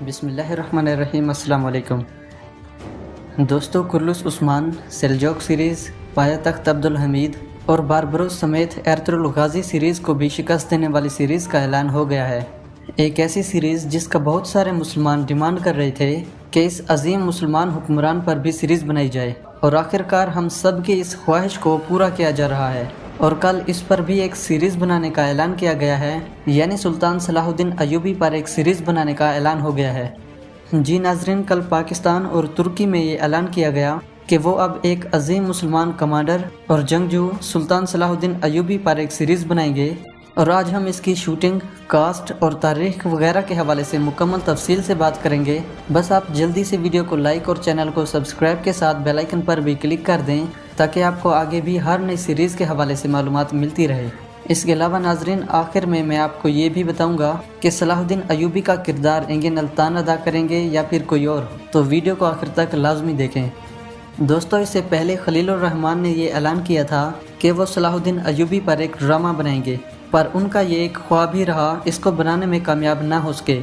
बिस्मिल्लाहिर्रहमानिर्रहीम। अस्सलाम वालेकुम दोस्तों, कुर्लुस उस्मान, सेल्जोक सीरीज़, पाया तख्त अब्दुल हमीद और बारबरोस समेत एर्तुगरुल गाज़ी सीरीज़ को भी शिकस्त देने वाली सीरीज़ का ऐलान हो गया है। एक ऐसी सीरीज़ जिसका बहुत सारे मुसलमान डिमांड कर रहे थे कि इस अजीम मुसलमान हुक्मरान पर भी सीरीज़ बनाई जाए, और आखिरकार हम सब की इस ख्वाहिश को पूरा किया जा रहा है और कल इस पर भी एक सीरीज़ बनाने का ऐलान किया गया है, यानी सुल्तान सलाहुद्दीन अय्यूबी पर एक सीरीज़ बनाने का ऐलान हो गया है। जी नाजरीन, कल पाकिस्तान और तुर्की में ये ऐलान किया गया कि वो अब एक अजीम मुसलमान कमांडर और जंगजू सुल्तान सलाहुद्दीन अय्यूबी पर एक सीरीज़ बनाएंगे, और आज हम इसकी शूटिंग, कास्ट और तारीख वगैरह के हवाले से मुकम्मल तफसील से बात करेंगे। बस आप जल्दी से वीडियो को लाइक और चैनल को सब्सक्राइब के साथ बेल आइकन पर भी क्लिक कर दें ताकि आपको आगे भी हर नई सीरीज़ के हवाले से मालूमात मिलती रहे। इसके अलावा नाजरीन, आखिर में मैं आपको ये भी बताऊंगा कि सलाहुद्दीन अय्यूबी का किरदार एंगन अल्तान अदा करेंगे या फिर कोई और, तो वीडियो को आखिर तक लाजमी देखें। दोस्तों, इससे पहले खलीलुर रहमान ने ये ऐलान किया था कि वो सलाहुद्दीन अय्यूबी पर एक ड्रामा बनाएंगे, पर उनका ये एक ख्वाब ही रहा, इसको बनाने में कामयाब ना हो सके।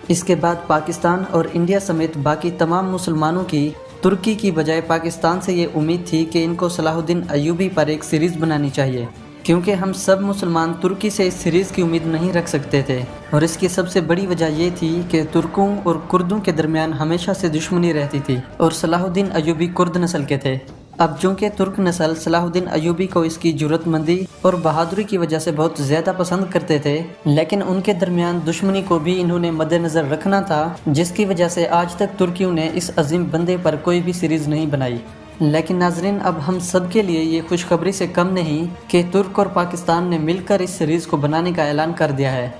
इसके बाद पाकिस्तान और इंडिया समेत बाकी तमाम मुसलमानों की तुर्की की बजाय पाकिस्तान से ये उम्मीद थी कि इनको सलाहुद्दीन अय्यूबी पर एक सीरीज़ बनानी चाहिए, क्योंकि हम सब मुसलमान तुर्की से इस सीरीज़ की उम्मीद नहीं रख सकते थे। और इसकी सबसे बड़ी वजह ये थी कि तुर्कों और कुर्दों के दरमियान हमेशा से दुश्मनी रहती थी, और सलाहुद्दीन अय्यूबी कुर्द नस्ल के थे। अब चूँकि तुर्क नस्ल सलाहुद्दीन अय्यूबी को इसकी जुर्रतमंदी और बहादुरी की वजह से बहुत ज़्यादा पसंद करते थे, लेकिन उनके दरमियान दुश्मनी को भी इन्होंने मद्देनज़र रखना था, जिसकी वजह से आज तक तुर्कियों ने इस अजीम बंदे पर कोई भी सीरीज़ नहीं बनाई। लेकिन नाजरीन, अब हम सब के लिए ये खुशखबरी से कम नहीं कि तुर्क और पाकिस्तान ने मिलकर इस सीरीज़ को बनाने का ऐलान कर दिया है।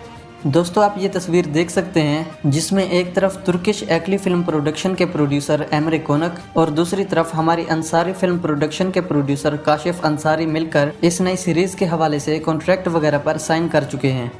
दोस्तों, आप ये तस्वीर देख सकते हैं जिसमें एक तरफ तुर्किश एक्ली फिल्म प्रोडक्शन के प्रोड्यूसर एमरे कोनक और दूसरी तरफ हमारी अंसारी फिल्म प्रोडक्शन के प्रोड्यूसर काशिफ अंसारी मिलकर इस नई सीरीज़ के हवाले से कॉन्ट्रैक्ट वगैरह पर साइन कर चुके हैं।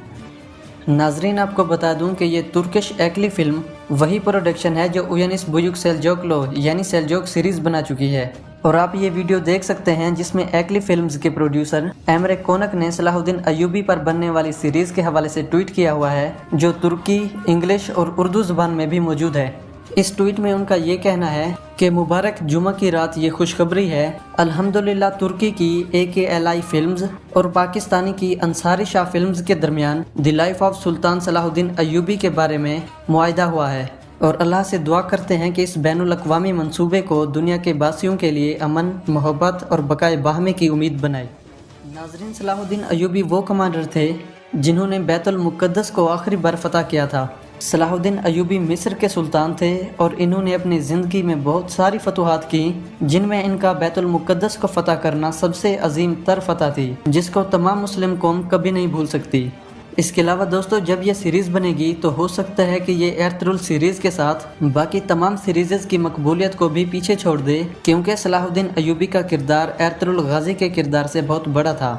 नाजरीन, आपको बता दूं कि ये तुर्किश एक्ली फिल्म वही प्रोडक्शन है जो उयनिस बुयुक सेल्जोकलो यानी सेल्जोक सीरीज़ बना चुकी है, और आप ये वीडियो देख सकते हैं जिसमें एक्ली फिल्म्स के प्रोड्यूसर एमरे कोनक ने सलाहुद्दीन अय्यूबी पर बनने वाली सीरीज़ के हवाले से ट्वीट किया हुआ है, जो तुर्की, इंग्लिश और उर्दू ज़ुबान में भी मौजूद है। इस ट्वीट में उनका ये कहना है कि मुबारक जुमा की रात ये खुशखबरी है, अल्हम्दुलिल्लाह तुर्की की AKLI फिल्म्स और पाकिस्तानी की अंसारी शाह फिल्म्स के दरमियान the life of sultan Salahuddin Ayyubi के बारे में मुआहिदा हुआ है, और अल्लाह से दुआ करते हैं कि इस बैनुल अक़वामी मंसूबे को दुनिया के बासियों के लिए अमन, मोहब्बत और बकाए बाहमे की उम्मीद बनाए। नाज़रीन, सलाहुद्दीन अय्यूबी वो कमांडर थे जिन्होंने बैतुल मुक़द्दस को आखिरी बार फतह किया था। सलाहुद्दीन अय्यूबी मिस्र के सुल्तान थे और इन्होंने अपनी ज़िंदगी में बहुत सारी फतूहात की, जिनमें इनका बैतुल मुक़द्दस को फ़तह करना सबसे अजीम तर फतह थी, जिसको तमाम मुस्लिम कौम कभी नहीं भूल सकती। इसके अलावा दोस्तों, जब ये सीरीज़ बनेगी तो हो सकता है कि ये एर्तुगरुल सीरीज़ के साथ बाकी तमाम सीरीज़ की मकबूलियत को भी पीछे छोड़ दे, क्योंकि सलाहुद्दीन अय्यूबी का किरदार एर्तुगरुल गाज़ी के किरदार से बहुत बड़ा था,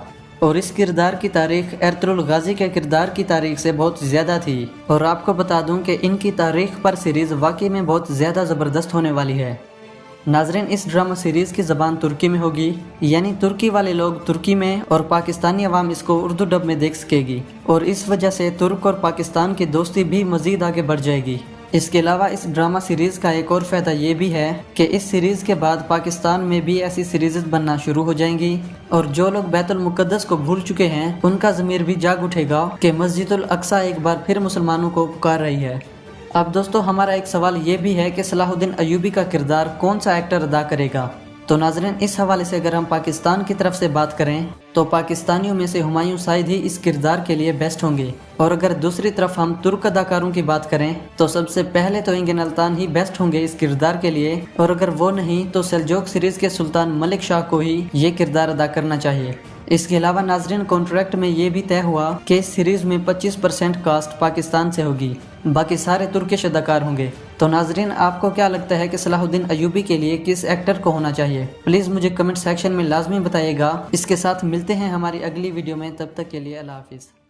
और इस किरदार की तारीख एर्तुगरुल गाज़ी के किरदार की तारीख से बहुत ज़्यादा थी। और आपको बता दूं कि इनकी तारीख पर सीरीज़ वाकई में बहुत ज़्यादा ज़बरदस्त होने वाली है। नाजरीन, इस ड्रामा सीरीज़ की ज़बान तुर्की में होगी, यानी तुर्की वाले लोग तुर्की में और पाकिस्तानी अवाम इसको उर्दू डब में देख सकेगी, और इस वजह से तुर्क और पाकिस्तान की दोस्ती भी मज़ीद आगे बढ़ जाएगी। इसके अलावा इस ड्रामा सीरीज़ का एक और फ़ायदा ये भी है कि इस सीरीज़ के बाद पाकिस्तान में भी ऐसी सीरीज़ बनना शुरू हो जाएंगी, और जो लोग बैतुल मुक़द्दस को भूल चुके हैं उनका ज़मीर भी जाग उठेगा कि मस्जिदुल अक्सा एक बार फिर मुसलमानों को पुकार रही है। अब दोस्तों, हमारा एक सवाल ये भी है कि सलाहुद्दीन अय्यूबी का किरदार कौन सा एक्टर अदा करेगा। तो नाज़रीन, इस हवाले से अगर हम पाकिस्तान की तरफ से बात करें तो पाकिस्तानियों में से हुमायूं साइद ही इस किरदार के लिए बेस्ट होंगे, और अगर दूसरी तरफ हम तुर्क अदाकारों की बात करें तो सबसे पहले तो एंगन अल्तान ही बेस्ट होंगे इस किरदार के लिए, और अगर वो नहीं तो सेल्जोक सीरीज़ के सुल्तान मलिक शाह को ही ये किरदार अदा करना चाहिए। इसके अलावा नाजरीन, कॉन्ट्रैक्ट में ये भी तय हुआ कि इस सीरीज़ में 25% कास्ट पाकिस्तान से होगी, बाकी सारे तुर्किश अदाकार होंगे। तो नाजरीन, आपको क्या लगता है कि सलाहुद्दीन अय्यूबी के लिए किस एक्टर को होना चाहिए? प्लीज़ मुझे कमेंट सेक्शन में लाजमी बताइएगा। इसके साथ मिलते हैं हमारी अगली वीडियो में, तब तक के लिए अल्लाह हाफिज़।